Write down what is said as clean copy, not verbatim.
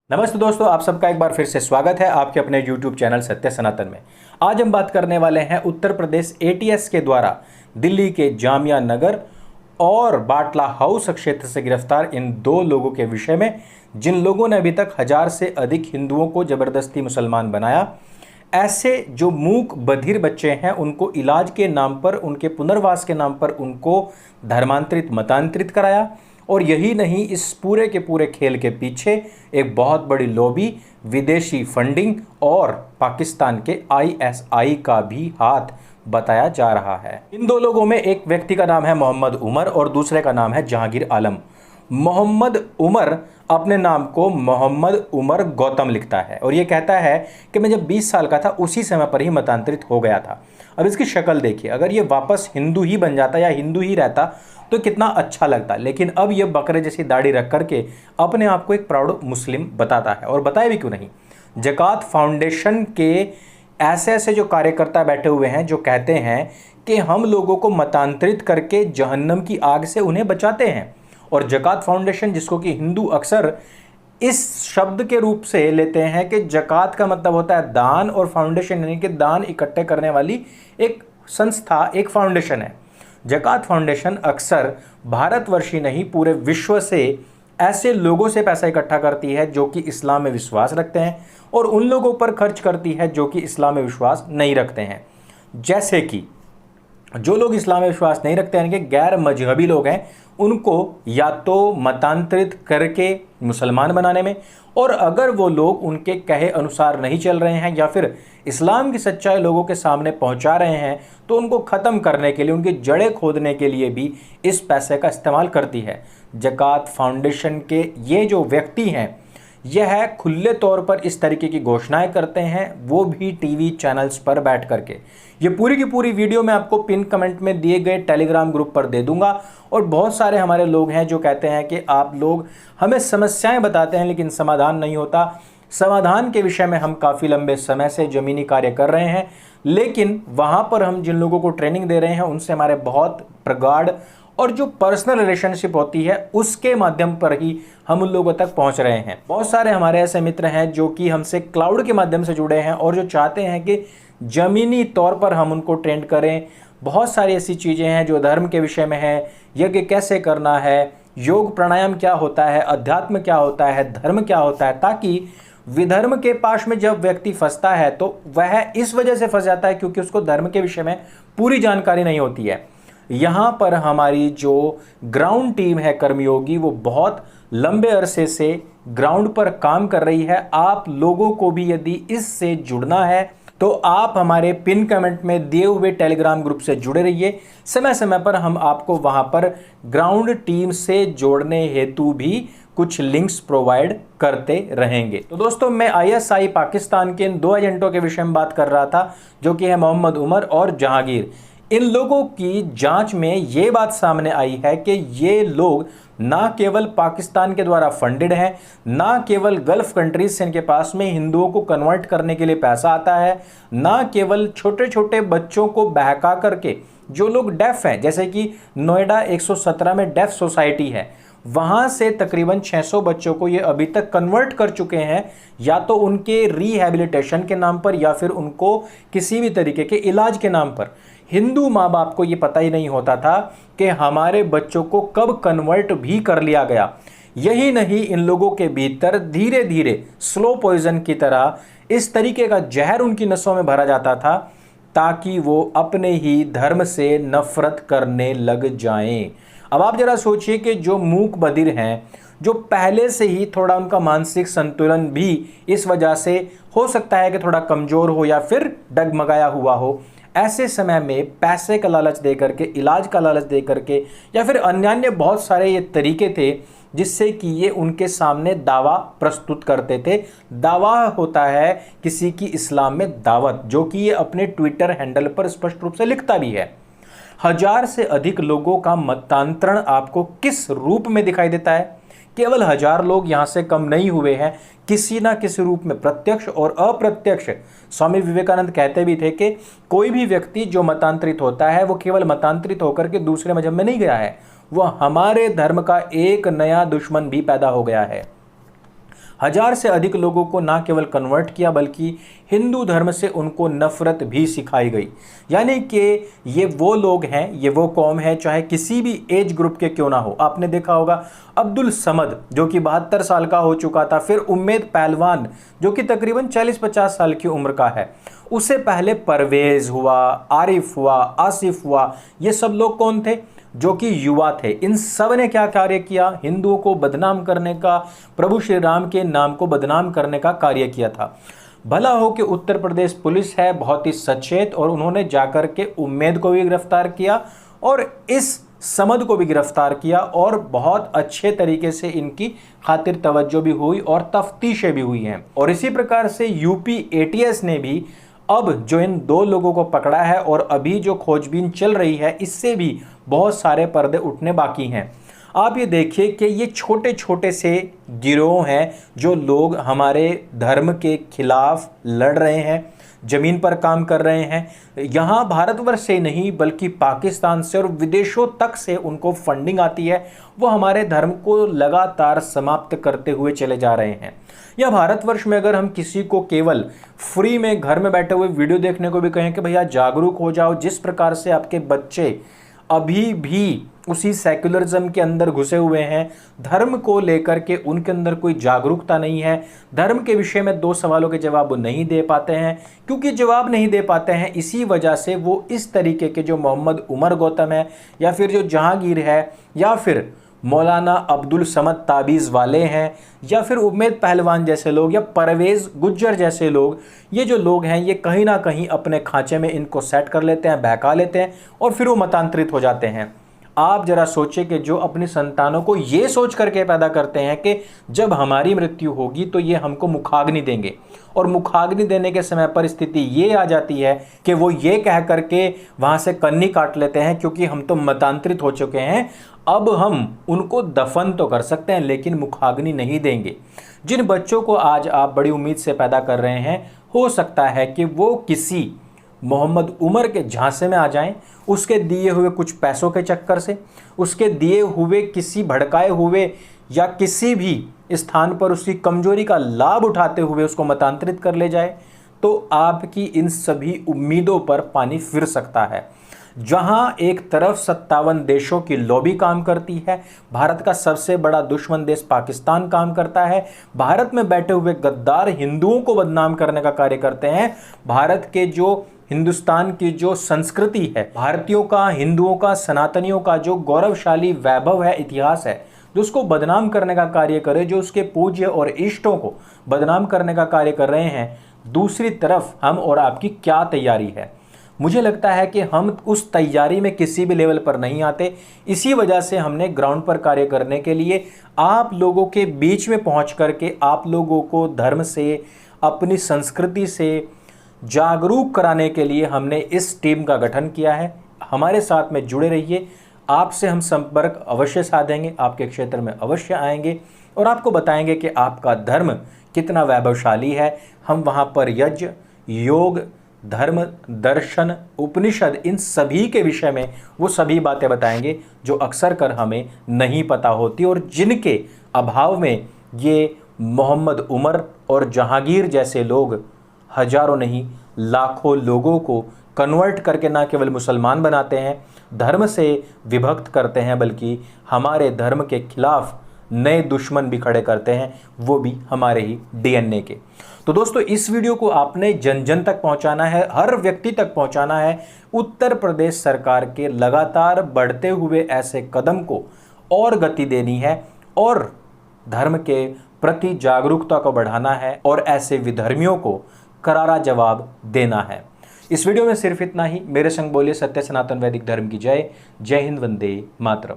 नमस्ते दोस्तों, आप सबका एक बार फिर से स्वागत है आपके अपने YouTube चैनल सत्य सनातन में। आज हम बात करने वाले हैं उत्तर प्रदेश ATS के द्वारा दिल्ली के जामिया नगर और बाटला हाउस क्षेत्र से गिरफ्तार इन दो लोगों के विषय में, जिन लोगों ने अभी तक 1000 से अधिक हिंदुओं को जबरदस्ती मुसलमान बनाया। ऐसे जो मूक बधिर बच्चे हैं उनको इलाज के नाम पर, उनके पुनर्वास के नाम पर उनको धर्मांतरित मतांतरित कराया। और यही नहीं, इस पूरे के पूरे खेल के पीछे एक बहुत बड़ी लॉबी, विदेशी फंडिंग और पाकिस्तान के ISI का भी हाथ बताया जा रहा है। इन दो लोगों में एक व्यक्ति का नाम है मोहम्मद उमर और दूसरे का नाम है जहांगीर आलम। मोहम्मद उमर अपने नाम को मोहम्मद उमर गौतम लिखता है और ये कहता है कि मैं जब 20 साल का था उसी समय पर ही मतांतरित हो गया था। अब इसकी शक्ल देखिए, अगर ये वापस हिंदू ही बन जाता या हिंदू ही रहता तो कितना अच्छा लगता, लेकिन अब ये बकरे जैसी दाढ़ी रख करके अपने आप को एक प्राउड मुस्लिम बताता है। और बताए भी क्यों नहीं, ज़कात फाउंडेशन के ऐसे ऐसे जो कार्यकर्ता बैठे हुए हैं जो कहते हैं कि हम लोगों को मतांतरित करके जहन्नम की आग से उन्हें बचाते हैं। और ज़कात फाउंडेशन, जिसको कि हिंदू अक्सर इस शब्द के रूप से लेते हैं कि ज़कात का मतलब होता है दान, और फाउंडेशन यानी कि दान इकट्ठे करने वाली एक संस्था, एक फाउंडेशन है। ज़कात फाउंडेशन अक्सर भारतवर्ष ही नहीं, पूरे विश्व से ऐसे लोगों से पैसा इकट्ठा करती है जो कि इस्लाम में विश्वास रखते हैं और उन लोगों पर खर्च करती है जो कि इस्लाम में विश्वास नहीं रखते हैं। जैसे कि जो लोग इस्लाम में विश्वास नहीं रखते हैं, कि गैर मजहबी लोग हैं, उनको या तो मतांतरित करके मुसलमान बनाने में, और अगर वो लोग उनके कहे अनुसार नहीं चल रहे हैं या फिर इस्लाम की सच्चाई लोगों के सामने पहुंचा रहे हैं तो उनको ख़त्म करने के लिए, उनकी जड़ें खोदने के लिए भी इस पैसे का इस्तेमाल करती है। ज़कात फाउंडेशन के ये जो व्यक्ति हैं, यह खुले तौर पर इस तरीके की घोषणाएं करते हैं, वो भी टीवी चैनल्स पर बैठ करके। ये पूरी की पूरी वीडियो मैं आपको पिन कमेंट में दिए गए टेलीग्राम ग्रुप पर दे दूंगा। और बहुत सारे हमारे लोग हैं जो कहते हैं कि आप लोग हमें समस्याएं बताते हैं लेकिन समाधान नहीं होता। समाधान के विषय में हम काफ़ी लंबे समय से ज़मीनी कार्य कर रहे हैं, लेकिन वहाँ पर हम जिन लोगों को ट्रेनिंग दे रहे हैं उनसे हमारे बहुत प्रगाढ़ और जो पर्सनल रिलेशनशिप होती है उसके माध्यम पर ही हम उन लोगों तक पहुंच रहे हैं। बहुत सारे हमारे ऐसे मित्र हैं जो कि हमसे क्लाउड के माध्यम से जुड़े हैं और जो चाहते हैं कि ज़मीनी तौर पर हम उनको ट्रेंड करें। बहुत सारी ऐसी चीज़ें हैं जो धर्म के विषय में है, यज्ञ कैसे करना है, योग प्राणायाम क्या होता है, अध्यात्म क्या होता है, धर्म क्या होता है, ताकि विधर्म के पाश में जब व्यक्ति फंसता है तो वह इस वजह से फंस जाता है क्योंकि उसको धर्म के विषय में पूरी जानकारी नहीं होती है। यहाँ पर हमारी जो ग्राउंड टीम है कर्मयोगी, वो बहुत लंबे अरसे से ग्राउंड पर काम कर रही है। आप लोगों को भी यदि इससे जुड़ना है तो आप हमारे पिन कमेंट में दिए हुए टेलीग्राम ग्रुप से जुड़े रहिए। समय समय पर हम आपको वहाँ पर ग्राउंड टीम से जोड़ने हेतु भी कुछ लिंक्स प्रोवाइड करते रहेंगे। तो दोस्तों, मैं ISI पाकिस्तान के इन दो एजेंटों के विषय में बात कर रहा था जो कि है मोहम्मद उमर और जहांगीर। इन लोगों की जांच में ये बात सामने आई है कि ये लोग ना केवल पाकिस्तान के द्वारा फंडेड हैं, ना केवल गल्फ कंट्रीज से इनके पास में हिंदुओं को कन्वर्ट करने के लिए पैसा आता है, ना केवल छोटे छोटे बच्चों को बहका करके, जो लोग डेफ हैं, जैसे कि नोएडा 117 में डेफ सोसाइटी है, वहाँ से तकरीबन 600 बच्चों को ये अभी तक कन्वर्ट कर चुके हैं, या तो उनके रिहैबिलिटेशन के नाम पर या फिर उनको किसी भी तरीके के इलाज के नाम पर। हिंदू माँ बाप को ये पता ही नहीं होता था कि हमारे बच्चों को कब कन्वर्ट भी कर लिया गया। यही नहीं, इन लोगों के भीतर धीरे धीरे स्लो पॉइजन की तरह इस तरीके का जहर उनकी नसों में भरा जाता था ताकि वो अपने ही धर्म से नफरत करने लग जाएं। अब आप जरा सोचिए कि जो मूक बधिर हैं, जो पहले से ही थोड़ा उनका मानसिक संतुलन भी इस वजह से हो सकता है कि थोड़ा कमज़ोर हो या फिर डगमगाया हुआ हो, ऐसे समय में पैसे का लालच दे करके, इलाज का लालच दे करके, या फिर अन्य बहुत सारे ये तरीके थे जिससे कि ये उनके सामने दावा प्रस्तुत करते थे। दावा होता है किसी की इस्लाम में दावत, जो कि ये अपने ट्विटर हैंडल पर स्पष्ट रूप से लिखता भी है। 1000 से अधिक लोगों का मतांतरण आपको किस रूप में दिखाई देता है? केवल 1000 लोग यहाँ से कम नहीं हुए हैं, किसी ना किसी रूप में प्रत्यक्ष और अप्रत्यक्ष। स्वामी विवेकानंद कहते भी थे कि कोई भी व्यक्ति जो मतांतरित होता है वो केवल मतांतरित होकर के दूसरे मजहब में नहीं गया है, वह हमारे धर्म का एक नया दुश्मन भी पैदा हो गया है। 1000 से अधिक लोगों को ना केवल कन्वर्ट किया बल्कि हिंदू धर्म से उनको नफरत भी सिखाई गई। यानी कि ये वो लोग हैं, ये वो कौम है, चाहे किसी भी एज ग्रुप के क्यों ना हो। आपने देखा होगा अब्दुल समद जो कि 72 साल का हो चुका था, फिर उम्मेद पहलवान जो कि तकरीबन 40-50 साल की उम्र का है, उससे पहले परवेज हुआ, आरिफ हुआ, आसिफ हुआ, ये सब लोग कौन थे? जो कि युवा थे। इन सब ने क्या कार्य किया? हिंदुओं को बदनाम करने का, प्रभु श्री राम के नाम को बदनाम करने का कार्य किया था। भला हो कि उत्तर प्रदेश पुलिस है बहुत ही सचेत, और उन्होंने जाकर के उम्मेद को भी गिरफ्तार किया और इस समद को भी गिरफ्तार किया, और बहुत अच्छे तरीके से इनकी खातिर तवज्जो भी हुई और तफ्तीशें भी हुई हैं। और इसी प्रकार से यूपी एटीएस ने भी अब जो इन 2 लोगों को पकड़ा है, और अभी जो खोजबीन चल रही है, इससे भी बहुत सारे पर्दे उठने बाकी हैं। आप ये देखिए कि ये छोटे छोटे से गिरोह हैं जो लोग हमारे धर्म के खिलाफ लड़ रहे हैं, जमीन पर काम कर रहे हैं। यहाँ भारतवर्ष से नहीं बल्कि पाकिस्तान से और विदेशों तक से उनको फंडिंग आती है। वो हमारे धर्म को लगातार समाप्त करते हुए चले जा रहे हैं। या भारतवर्ष में अगर हम किसी को केवल फ्री में घर में बैठे हुए वीडियो देखने को भी कहें कि भैया जागरूक हो जाओ, जिस प्रकार से आपके बच्चे अभी भी उसी सेक्युलरिज्म के अंदर घुसे हुए हैं, धर्म को लेकर के उनके अंदर कोई जागरूकता नहीं है, धर्म के विषय में 2 सवालों के जवाब वो नहीं दे पाते हैं। क्योंकि जवाब नहीं दे पाते हैं, इसी वजह से वो इस तरीके के जो मोहम्मद उमर गौतम है, या फिर जो जहांगीर है, या फिर मौलाना अब्दुल समद ताबीज़ वाले हैं, या फिर उम्मेद पहलवान जैसे लोग, या परवेज़ गुज्जर जैसे लोग, ये जो लोग हैं ये कहीं ना कहीं अपने खांचे में इनको सेट कर लेते हैं, बहका लेते हैं, और फिर वो मतांतरित हो जाते हैं। आप जरा सोचें कि जो अपनी संतानों को ये सोच करके पैदा करते हैं कि जब हमारी मृत्यु होगी तो ये हमको मुखाग्नि देंगे, और मुखाग्नि देने के समय पर स्थिति ये आ जाती है कि वो ये कह करके वहाँ से कन्नी काट लेते हैं, क्योंकि हम तो मतांतरित हो चुके हैं, अब हम उनको दफन तो कर सकते हैं लेकिन मुखाग्नि नहीं देंगे। जिन बच्चों को आज आप बड़ी उम्मीद से पैदा कर रहे हैं, हो सकता है कि वो किसी मोहम्मद उमर के झांसे में आ जाएं, उसके दिए हुए कुछ पैसों के चक्कर से, उसके दिए हुए किसी भड़काए हुए या किसी भी स्थान पर उसकी कमजोरी का लाभ उठाते हुए उसको मतांतरित कर ले जाए, तो आपकी इन सभी उम्मीदों पर पानी फिर सकता है। जहां एक तरफ 57 देशों की लॉबी काम करती है, भारत का सबसे बड़ा दुश्मन देश पाकिस्तान काम करता है, भारत में बैठे हुए गद्दार हिंदुओं को बदनाम करने का कार्य करते हैं, भारत के जो हिंदुस्तान की जो संस्कृति है, भारतीयों का, हिंदुओं का, सनातनियों का जो गौरवशाली वैभव है, इतिहास है, जो उसको बदनाम करने का कार्य करे, जो उसके पूज्य और इष्टों को बदनाम करने का कार्य कर रहे हैं, दूसरी तरफ हम और आपकी क्या तैयारी है? मुझे लगता है कि हम उस तैयारी में किसी भी लेवल पर नहीं आते। इसी वजह से हमने ग्राउंड पर कार्य करने के लिए आप लोगों के बीच में पहुंच करके आप लोगों को धर्म से, अपनी संस्कृति से जागरूक कराने के लिए हमने इस टीम का गठन किया है। हमारे साथ में जुड़े रहिए, आपसे हम संपर्क अवश्य साधेंगे, आपके क्षेत्र में अवश्य आएंगे और आपको बताएंगे कि आपका धर्म कितना वैभवशाली है। हम वहाँ पर यज्ञ, योग, धर्म, दर्शन, उपनिषद, इन सभी के विषय में वो सभी बातें बताएंगे जो अक्सर कर हमें नहीं पता होती, और जिनके अभाव में ये मोहम्मद उमर और जहांगीर जैसे लोग हजारों नहीं लाखों लोगों को कन्वर्ट करके ना केवल मुसलमान बनाते हैं, धर्म से विभक्त करते हैं, बल्कि हमारे धर्म के खिलाफ नए दुश्मन भी खड़े करते हैं, वो भी हमारे ही डीएनए के। तो दोस्तों, इस वीडियो को आपने जन जन तक पहुंचाना है, हर व्यक्ति तक पहुंचाना है। उत्तर प्रदेश सरकार के लगातार बढ़ते हुए ऐसे कदम को और गति देनी है, और धर्म के प्रति जागरूकता को बढ़ाना है, और ऐसे विधर्मियों को करारा जवाब देना है। इस वीडियो में सिर्फ इतना ही। मेरे संग बोलिए सत्य सनातन वैदिक धर्म की जय। जय हिंद, वंदे मातरम।